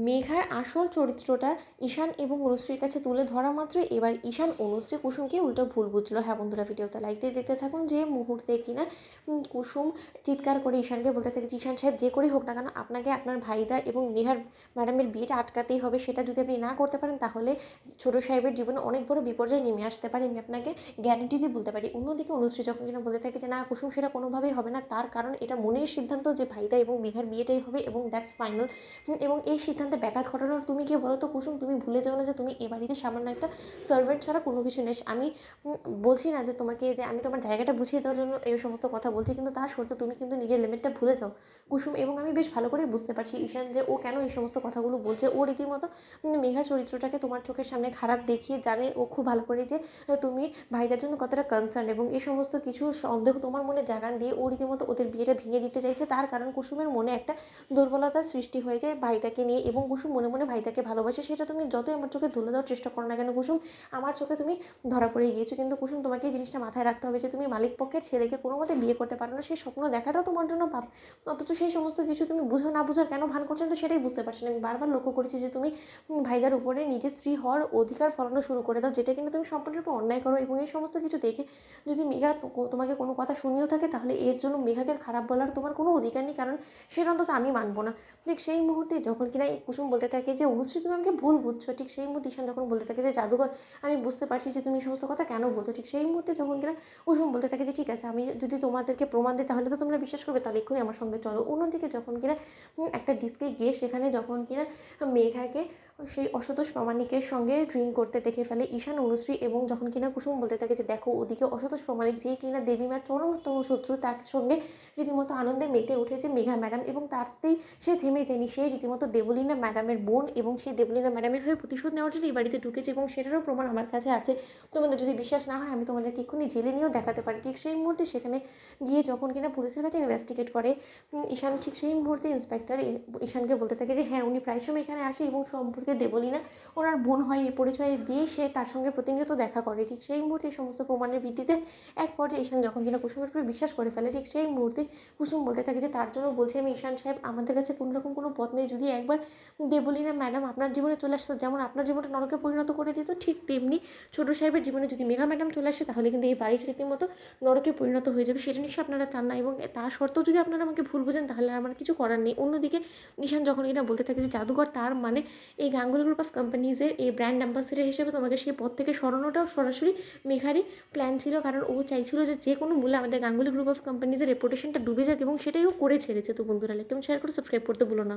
মেঘার আসল চরিত্রটা ঈশান এবং অনুশ্রীর কাছে তুলে ধরা মাত্রই এবার ঈশান অনুশ্রী কুসুমকে উল্টো ভুল বুঝলো। হ্যাঁ বন্ধুরা, ভিডিওটা লাইক দিয়ে দেখতে থাকুন। যে মুহূর্তে কিনা কুসুম চিৎকার করে ঈশানকে বলতে থাকে যে ঈশান সাহেব যে করেই হোক না কেন আপনাকে আপনার ভাইদা এবং মেঘার ম্যাডামের বিয়েটা আটকাতেই হবে, সেটা যদি আপনি না করতে পারেন তাহলে ছোটো সাহেবের জীবনে অনেক বড় বিপর্যয় নেমে আসতে পারে, আমি আপনাকে গ্যারান্টি দিয়ে বলতে পারি। অন্যদিকে অনুশ্রী যখন কিনা বলতে থাকে যে না কুসুম সেটা কোনোভাবেই হবে না, তার কারণ এটা মনের সিদ্ধান্ত যে ভাইদা এবং মেঘার বিয়েটাই হবে এবং দ্যাটস ফাইনাল। এবং এই সিদ্ধান্তে ব্যাঘাত ঘটানোর তুমি কে বলো তো কুসুম? তুমি ভুলে যাও না যে তুমি এ বাড়িতে সামান্য একটা সার্ভেন্ট ছাড়া কোনো কিছু নেই। আমি বলছি না যে তোমাকে যে আমি তোমার জায়গাটা বুঝিয়ে দেওয়ার জন্য এই সমস্ত কথা বলছি, কিন্তু তার সত্ত্বেও তুমি কিন্তু নিজের লিমিটটা ভুলে যাও কুসুম। এবং আমি বেশ ভালো করে বুঝতে পারছি ঈশান যে ও কেন এই সমস্ত কথাগুলো বলছে। ও রীতিমতো মেঘার চরিত্রটাকে তোমার চোখের সামনে খারাপ দেখিয়ে জানে ও খুব ভালো করে যে তুমি ভাইদের জন্য কতটা কনসার্ন, এবং এই সমস্ত কিছু সন্দেহ তোমার মনে জাগান দিয়ে ও রীতিমতো ওদের বিয়েটা ভেঙে দিতে চাইছে। তার কারণ কুসুমের মনে একটা দুর্বলতার সৃষ্টি হয়ে যায় ভাইটাকে নিয়ে, এবং কুসুম মনে মনে ভাইটাকে ভালোবাসে। সেটা তুমি যতই আমার চোখে তুলে দেওয়ার চেষ্টা করো না কেন কুসুম, আমার চোখে তুমি ধরা পড়ে গিয়েছো। কিন্তু কুসুম তোমাকে এই জিনিসটা মাথায় রাখতে হবে যে তুমি মালিক পক্ষের ছেলেকে কোনো মতে বিয়ে করতে পারো না, সেই স্বপ্ন দেখাটাও তোমার জন্য পাপ। অথচ সেই সমস্ত কিছু তুমি বুঝো না বুঝার কেন ভান করছো তো সেটাই বুঝতে পারছি না। আমি বারবার লক্ষ্য করেছি যে তুমি ভাইদার উপরে নিজের স্ত্রী হওয়ার অধিকার ফলানো শুরু করে দাও, যেটা কিন্তু তুমি সম্পূর্ণরূপে অন্যায় করো। এবং এই সমস্ত কিছু দেখে যদি মেঘা তোমাকে কোনো কথা শুনিয়েও থাকে তাহলে এর জন্য মেঘাকে খারাপ বলার তোমার কোনো অধিকার নেই, কারণ সেটা অন্তত আমি মানবো না। ঠিক সেই মুহূর্তে যখন কিনা কুসুম বলতে থাকে যে অনুশ্রী তুমি আমাকে ভুল বুঝছো, ঠিক সেই মুহূর্তে ঈশান যখন বলতে থাকে যে জাদুঘর আমি বুঝতে পারছি যে তুমি এই সমস্ত কথা কেন বলছো, ঠিক সেই মুহূর্তে যখন কিনা কুসুম বলতে থাকে যে ঠিক আছে আমি যদি তোমাদেরকে প্রমাণ দিই তাহলে তো তোমরা বিশ্বাস করবে, তাহলে এক্ষুনি আমার সঙ্গে চলো। অন্যদিকে যখন কিনা একটা ডিস্কে গিয়ে সেখানে যখন কিনা মেঘাকে সেই অসতোষ প্রামাণিকের সঙ্গে ড্রিঙ্ক করতে দেখে ফেলে ঈশান অনুশ্রী, এবং যখন কিনা কুসুম বলতে থাকে যে দেখো ওদিকে অসতোষ প্রামাণিক যেই কিনা দেবীমার চরমতম শত্রু, তার সঙ্গে রীতিমতো আনন্দে মেতে উঠেছে মেঘা ম্যাডাম, এবং তাতেই সে থেমে যায়নি। সে রীতিমতো দেবলীনা ম্যাডামের বোন, এবং সেই দেবলীনা ম্যাডামের হয়ে প্রতিশোধ নেওয়ার জন্য এই বাড়িতে ঢুকেছে, এবং সেটারও প্রমাণ আমার কাছে আছে। তোমাদের যদি বিশ্বাস না হয় আমি তোমাদেরকে এক্ষুনি জেলে নিয়েও দেখাতে পারি। ঠিক সেই মুহূর্তে সেখানে গিয়ে যখন কিনা পুলিশের কাছে ইনভেস্টিগেট করে ঈশান, ঠিক সেই মুহূর্তে ইন্সপেক্টর ঈশানকে বলতে থাকে যে হ্যাঁ উনি প্রায় সময় এখানে আসে এবং সম্পর্কে দেবলীনা ওনার বোন হয় এই পরিচয় দিয়ে সে তার সঙ্গে প্রতিনিয়ত দেখা করে। ঠিক সেই মুহূর্তে সমস্ত প্রমাণের ভিত্তিতে এক পর্যায়ে ঈশান যখন কিনা কুসুমের উপরে বিশ্বাস করে ফেলে, ঠিক সেই মুহূর্তে কুসুম বলতে থাকে যে তার জন্য বলছি আমি ঈশান সাহেব, আমাদের কাছে কোনো রকম কোনো পথ নেই। যদি একবার দেবলীনা ম্যাডাম আপনার জীবনে চলে আসতো, যেমন আপনার জীবনটা নরকে পরিণত করে দিত, ঠিক তেমনি ছোটো সাহেবের জীবনে যদি মেঘা ম্যাডাম চলে আসে তাহলে কিন্তু এই বাড়ির রীতিমতো নরকে পরিণত হয়ে যাবে। সেটা নিশ্চয়ই আপনারা চান না, এবং তা সত্ত্বেও যদি আপনারা আমাকে ভুল বোঝেন তাহলে আমার কিছু করার নেই। অন্যদিকে ঈশান যখন এটা বলতে থাকে যে জাদুঘর, তার মানে এই গাঙ্গুলি গ্রুপ অফ কোম্পানিজের এই ব্র্যান্ড অ্যাম্বাসেডর হিসেবে তোমাকে সেই পদ থেকে সরানোটাও সরাসরি মেঘারই প্ল্যান ছিল, কারণ ও চাইছিল যে যে কোনো মূল্যে আমাদের গাঙ্গুলি গ্রুপ অফ কোম্পানিজের রেপুটেশনটা ডুবে যাক, এবং সেটাই ও করে ছেড়েছে। তো বন্ধুরা লাইক এবং শেয়ার করে সাবস্ক্রাইব করতে ভুলো না।